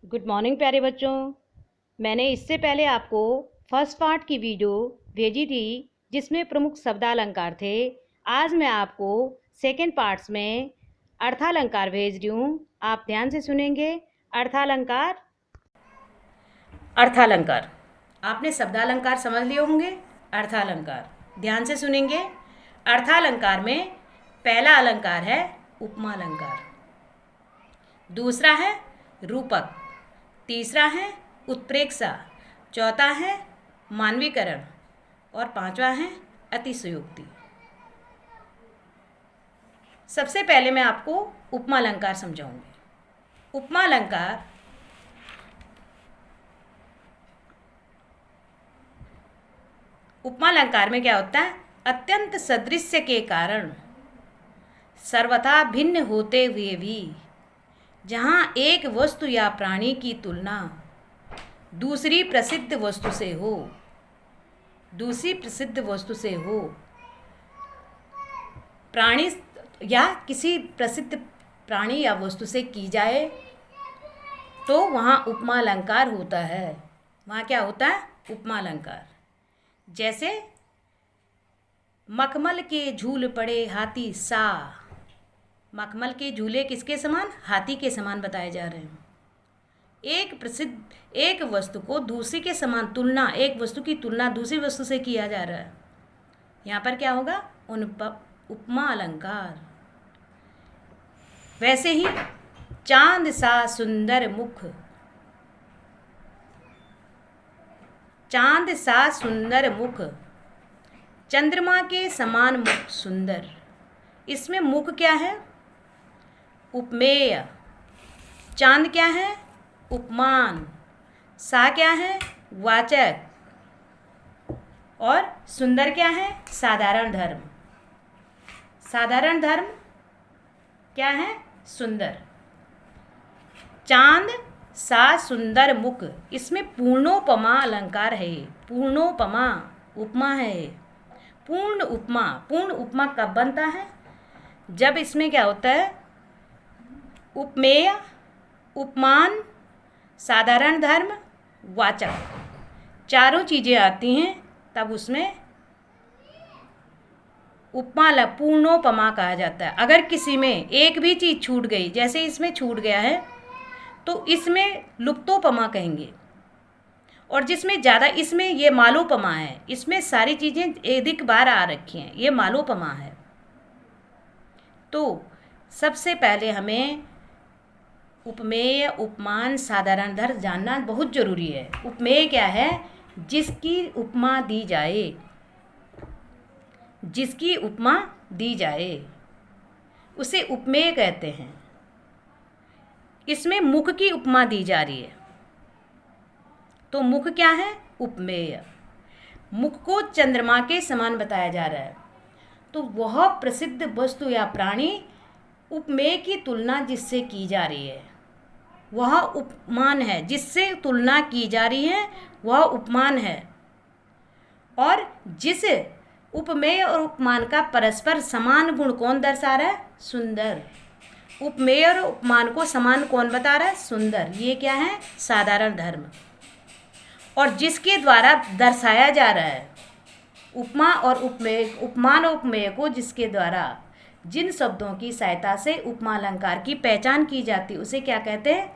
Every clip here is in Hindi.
गुड मॉर्निंग प्यारे बच्चों। मैंने इससे पहले आपको फर्स्ट पार्ट की वीडियो भेजी थी जिसमें प्रमुख शब्दालंकार थे। आज मैं आपको सेकेंड पार्ट्स में अर्थालंकार भेज रही हूँ। आप ध्यान से सुनेंगे। अर्थालंकार अर्थालंकार आपने शब्दालंकार समझ लिए होंगे। अर्थालंकार ध्यान से सुनेंगे। अर्थालंकार में पहला अलंकार है उपमा अलंकार, दूसरा है रूपक, तीसरा है उत्प्रेक्षा, चौथा है मानवीकरण और पांचवा है अतिशयोक्ति। सबसे पहले मैं आपको उपमा अलंकार समझाऊंगी। उपमा अलंकार में क्या होता है? अत्यंत सदृश्य के कारण सर्वथा भिन्न होते हुए भी जहाँ एक वस्तु या प्राणी की तुलना दूसरी प्रसिद्ध वस्तु से हो, प्राणी या किसी प्रसिद्ध प्राणी या वस्तु से की जाए तो वहाँ उपमा अलंकार होता है। वहाँ क्या होता है? उपमा अलंकार। जैसे मखमल के झूल पड़े हाथी सा। मखमल के झूले किसके समान? हाथी के समान बताए जा रहे हैं। एक वस्तु को दूसरी के समान तुलना, एक वस्तु की तुलना दूसरी वस्तु से किया जा रहा है। यहाँ पर क्या होगा? उपमा अलंकार। वैसे ही चांद सा सुंदर मुख, चांद सा सुंदर मुख, चंद्रमा के समान मुख सुंदर। इसमें मुख क्या है? उपमेय। चांद क्या है? उपमान। सा क्या है? वाचक। और सुंदर क्या है? साधारण धर्म। साधारण धर्म क्या है? सुंदर। चांद सा सुंदर मुख, इसमें पूर्णोपमा अलंकार है। पूर्णोपमा उपमा है। पूर्ण उपमा कब बनता है? जब इसमें क्या होता है? उपमेय, उपमान, साधारण धर्म, वाचक, चारों चीज़ें आती हैं, तब उसमें उपमा पूर्णोपमा कहा जाता है। अगर किसी में एक भी चीज़ छूट गई, जैसे इसमें छूट गया है, तो इसमें लुप्तोपमा कहेंगे। और जिसमें ज़्यादा, इसमें ये मालोपमा है। इसमें सारी चीज़ें अधिक बार आ रखी हैं, ये मालोपमा है। तो सबसे पहले हमें उपमेय, उपमान, साधारण धर्म जानना बहुत ज़रूरी है। उपमेय क्या है? जिसकी उपमा दी जाए, जिसकी उपमा दी जाए उसे उपमेय कहते हैं। इसमें मुख की उपमा दी जा रही है, तो मुख क्या है? उपमेय। मुख को चंद्रमा के समान बताया जा रहा है, तो वह प्रसिद्ध वस्तु या प्राणी उपमेय की तुलना जिससे की जा रही है वह उपमान है। जिससे तुलना की जा रही है वह उपमान है। और जिस उपमेय और उपमान का परस्पर समान गुण कौन दर्शा रहा है? सुंदर। उपमेय और उपमान को समान कौन बता रहा है? सुंदर। ये क्या है? साधारण धर्म। और जिसके द्वारा दर्शाया जा रहा है उपमा और उपमेय, उपमान और उपमेय को जिसके द्वारा, जिन शब्दों की सहायता से उपमा अलंकार की पहचान की जाती, उसे क्या कहते हैं?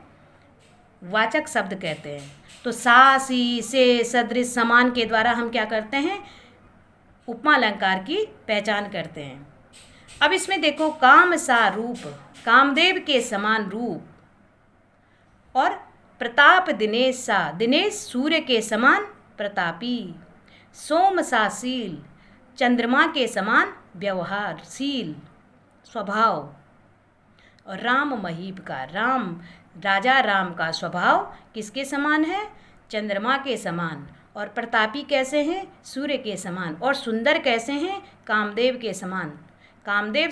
वाचक शब्द कहते हैं। तो सा, सी, से, सदृश, समान के द्वारा हम क्या करते हैं? उपमा अलंकार की पहचान करते हैं। अब इसमें देखो, काम सा रूप, कामदेव के समान रूप। और प्रताप दिनेश सा, दिनेश सूर्य के समान प्रतापी। सोम सा शील, चंद्रमा के समान व्यवहारशील स्वभाव। और राम महीप का, राम, राजा राम का स्वभाव किसके समान है? चंद्रमा के समान। और प्रतापी कैसे हैं? सूर्य के समान। और सुंदर कैसे हैं? कामदेव के समान। कामदेव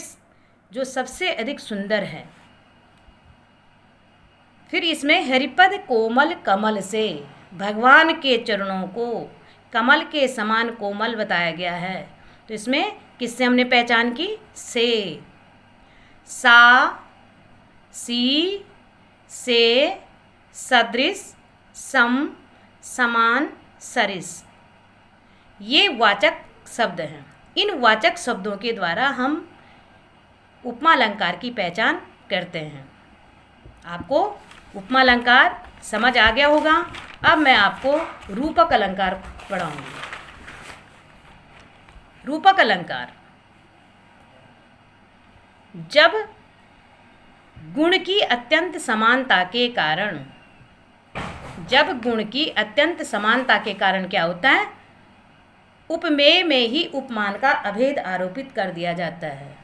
जो सबसे अधिक सुंदर है। फिर इसमें हरिपद कोमल कमल से, भगवान के चरणों को कमल के समान कोमल बताया गया है। तो इसमें किससे हमने पहचान की? से। सा, सी, से, सदृश, सम, समान, सरिस, ये वाचक शब्द हैं। इन वाचक शब्दों के द्वारा हम उपमा अलंकार की पहचान करते हैं। आपको उपमा अलंकार समझ आ गया होगा। अब मैं आपको रूपक अलंकार पढ़ाऊंगी। रूपक अलंकार, जब गुण की अत्यंत समानता के कारण, जब गुण की अत्यंत समानता के कारण क्या होता है, उपमेय में ही उपमान का अभेद आरोपित कर दिया जाता है।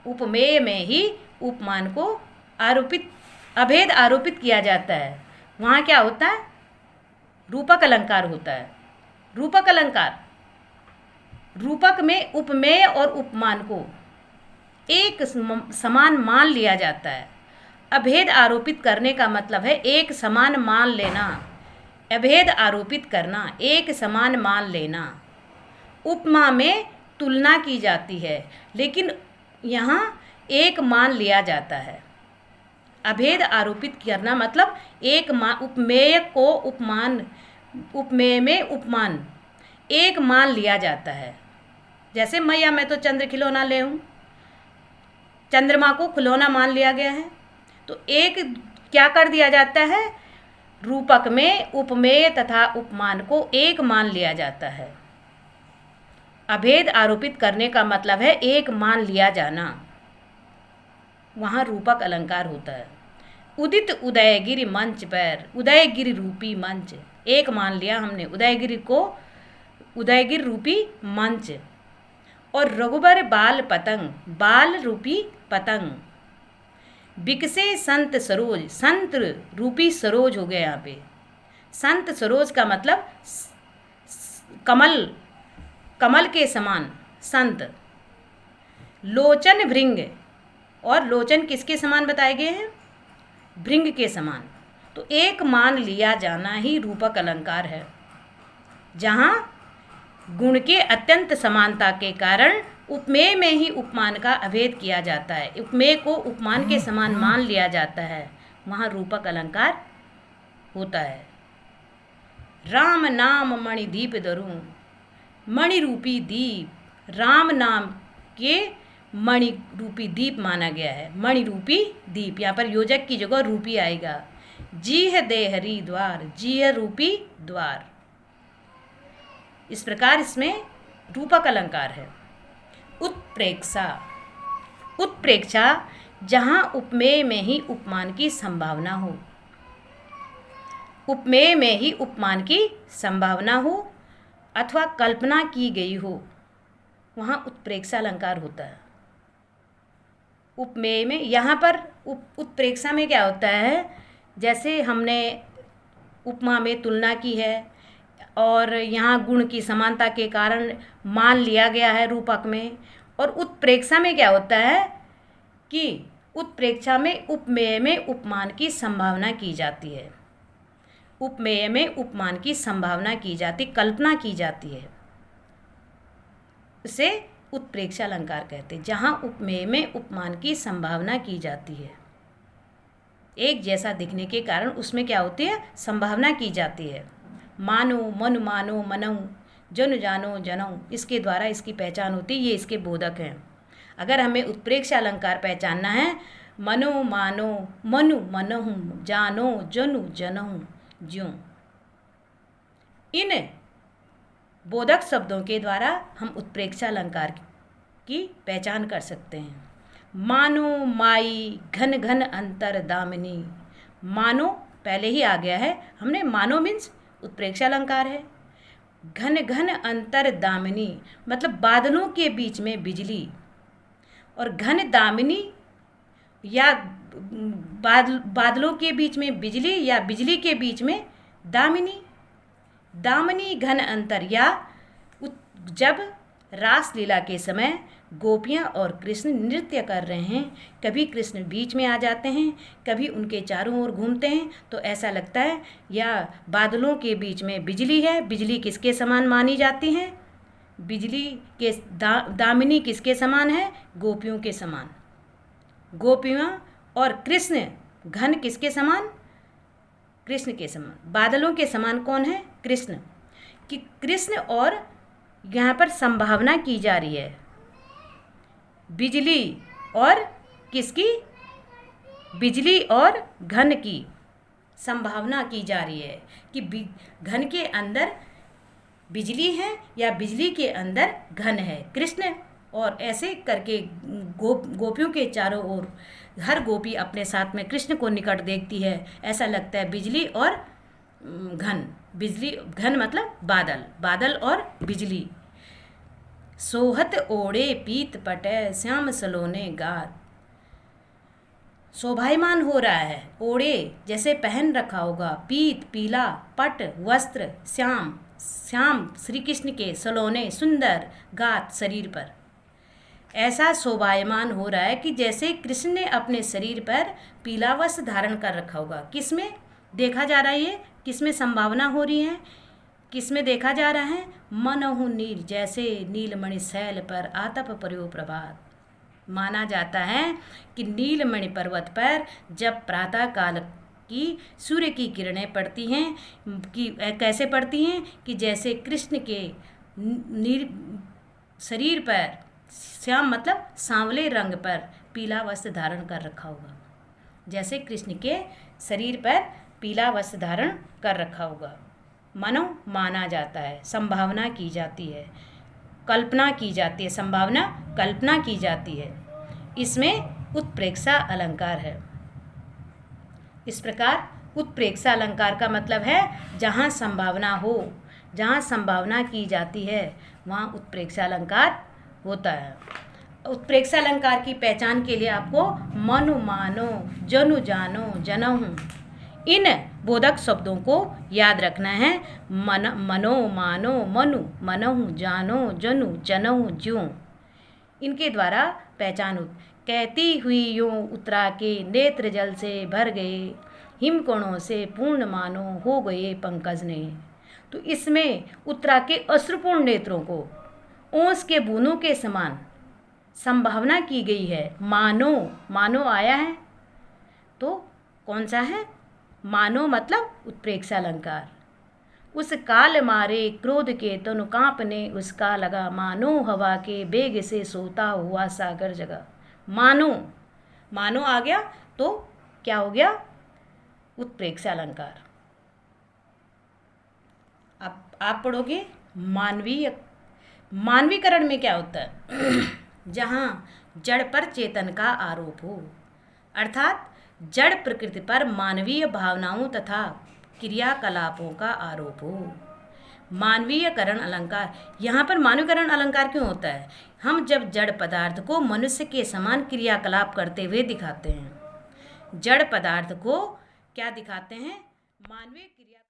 उपमेय में ही उपमान को अभेद आरोपित किया जाता है। वहाँ क्या होता है, रूपक अलंकार होता है। रूपक अलंकार, रूपक में उपमेय और उपमान को एक समान मान लिया जाता है। अभेद आरोपित करने का मतलब है एक समान मान लेना। अभेद आरोपित करना, एक समान मान लेना। उपमा में तुलना की जाती है, लेकिन यहाँ एक मान लिया जाता है। अभेद आरोपित करना मतलब एक उपमेय को उपमान, उपमेय में उपमान एक मान लिया जाता है। जैसे मैया मैं तो चंद्र खिलौना ले हूँ, चंद्रमा को खिलौना मान लिया गया है, तो एक क्या कर दिया जाता है, रूपक में उपमेय तथा उपमान को एक मान लिया जाता है। अभेद आरोपित करने का मतलब है एक मान लिया जाना। वहाँ रूपक अलंकार होता है। उदित उदयगिरि मंच पर, उदयगिरि रूपी मंच, एक मान लिया हमने उदयगिरि को, उदयगिरि रूपी मंच। और रघुबर बाल पतंग, बाल रूपी पतंग। बिकसे संत सरोज, संत रूपी सरोज हो गया यहाँ पे। संत सरोज का मतलब कमल, कमल के समान संत। लोचन भृंग, और लोचन किसके समान बताए गए हैं, भृंग के समान। तो एक मान लिया जाना ही रूपक अलंकार है, जहाँ गुण के अत्यंत समानता के कारण उपमेय में ही उपमान का अभेद किया जाता है। उपमेय को उपमान के समान मान लिया जाता है, वहाँ रूपक अलंकार होता है। राम नाम मणि दीप धरूं, मणि रूपी दीप, राम नाम के मणि रूपी दीप माना गया है। मणि रूपी दीप, यहाँ पर योजक की जगह रूपी आएगा। जीह देहरी द्वार, जीह रूपी द्वार। इस प्रकार इसमें रूपक अलंकार है। उत्प्रेक्षा, उत्प्रेक्षा जहाँ उपमेय में ही उपमान की संभावना हो, उपमेय में ही उपमान की संभावना हो अथवा कल्पना की गई हो, वहाँ उत्प्रेक्षा अलंकार होता है। उपमेय में, यहाँ पर उत्प्रेक्षा में क्या होता है, जैसे हमने उपमा में तुलना की है और यहाँ गुण की समानता के कारण मान लिया गया है रूपक में। और उत्प्रेक्षा में क्या होता है कि उत्प्रेक्षा में उपमेय में उपमान की संभावना की जाती है। उपमेय में उपमान की संभावना की जाती, कल्पना की जाती है, उसे उत्प्रेक्षा अलंकार कहते हैं। जहाँ उपमेय में उपमान की संभावना की जाती है, एक जैसा दिखने के कारण उसमें क्या होती है, संभावना की जाती है। मानो, मन मानो, मनऊ, जन जानो, जनऊ, इसके द्वारा इसकी पहचान होती है। ये इसके बोधक हैं। अगर हमें उत्प्रेक्षा अलंकार पहचानना है, मनो मानो, मनु मनहु, जानो जनु जनहु, ज्यों, इन बोधक शब्दों के द्वारा हम उत्प्रेक्षा अलंकार की पहचान कर सकते हैं। मानो माई, घन घन अंतर दामिनी। मानो पहले ही आ गया है, हमने मानो मीन्स उत्प्रेक्षा अलंकार है। घन घन अंतर दामिनी मतलब बादलों के बीच में बिजली, और घन दामिनी या बादलों के बीच में बिजली या बिजली के बीच में दामिनी। दामिनी घन अंतर, या जब रास लीला के समय गोपियाँ और कृष्ण नृत्य कर रहे हैं, कभी कृष्ण बीच में आ जाते हैं, कभी उनके चारों ओर घूमते हैं, तो ऐसा लगता है या बादलों के बीच में बिजली है। बिजली किसके समान मानी जाती है, बिजली के दामिनी किसके समान है, गोपियों के समान। गोपियाँ और कृष्ण घन किसके समान, कृष्ण के समान। बादलों के समान कौन है? कृष्ण। कि कृष्ण, और यहाँ पर संभावना की जा रही है बिजली और किसकी? बिजली और घन की संभावना की जा रही है कि घन के अंदर बिजली है या बिजली के अंदर घन है कृष्ण। और ऐसे करके गोपियों के चारों ओर हर गोपी अपने साथ में कृष्ण को निकट देखती है। ऐसा लगता है बिजली और घन, बिजली घन मतलब बादल, बादल और बिजली। सोहत ओढ़े पीत पटे श्याम सलोने गात। शोभायमान हो रहा है, ओढ़े जैसे पहन रखा होगा, पीत पीला, पट वस्त्र, श्याम श्याम श्री कृष्ण के सलोने सुंदर गात शरीर पर। ऐसा शोभायमान हो रहा है कि जैसे कृष्ण ने अपने शरीर पर पीला वस्त्र धारण कर रखा होगा। किस में देखा जा रहा है ये? किस में संभावना हो रही है? किस में देखा जा रहा है? मनहु नील जैसे नीलमणि शैल पर आतप पर्यो प्रभात। माना जाता है कि नीलमणि पर्वत पर जब प्रातः काल की सूर्य की किरणें पड़ती हैं कि कैसे पड़ती हैं कि जैसे कृष्ण के नील शरीर पर, श्याम मतलब सांवले रंग पर पीला वस्त्र धारण कर रखा होगा। जैसे कृष्ण के शरीर पर पीला वस्त्र धारण कर रखा होगा। मानो माना जाता है, संभावना की जाती है, कल्पना की जाती है, संभावना कल्पना की जाती है। इसमें उत्प्रेक्षा अलंकार है। इस प्रकार उत्प्रेक्षा अलंकार का मतलब है जहाँ संभावना हो, जहाँ संभावना की जाती है वहाँ उत्प्रेक्षा अलंकार होता है। उत्प्रेक्षा अलंकार की पहचान के लिए आपको मनु मानो, जनु जानो, जनहु, इन बोधक शब्दों को याद रखना है। मनो मानो मनु, मनहु जानो, जनु जनहु ज्यों, इनके द्वारा पहचान कहती हुई यूं उतरा के नेत्र जल से भर गए, हिमकोणों से पूर्ण मानो हो गए पंकज ने। तो इसमें उत्तरा के अश्रुपूर्ण नेत्रों को ओस के बूंदों के समान संभावना की गई है। मानो, मानो आया है तो कौन सा है? मानो मतलब उत्प्रेक्षा अलंकार। उस काल मारे क्रोध के तनु कांपने उसका लगा, मानो हवा के बेग से सोता हुआ सागर जगा। मानो, मानो आ गया तो क्या हो गया? उत्प्रेक्षा अलंकार। अब आप पढ़ोगे मानवीय। मानवीकरण में क्या होता है? जहाँ जड़ पर चेतन का आरोप हो, अर्थात जड़ प्रकृति पर मानवीय भावनाओं तथा क्रियाकलापों का आरोप हो। मानवीयकरण अलंकार। यहाँ पर मानवीकरण अलंकार क्यों होता है? हम जब जड़ पदार्थ को मनुष्य के समान क्रियाकलाप करते हुए दिखाते हैं। जड़ पदार्थ को क्या दिखाते हैं? मानवीय क्रिया।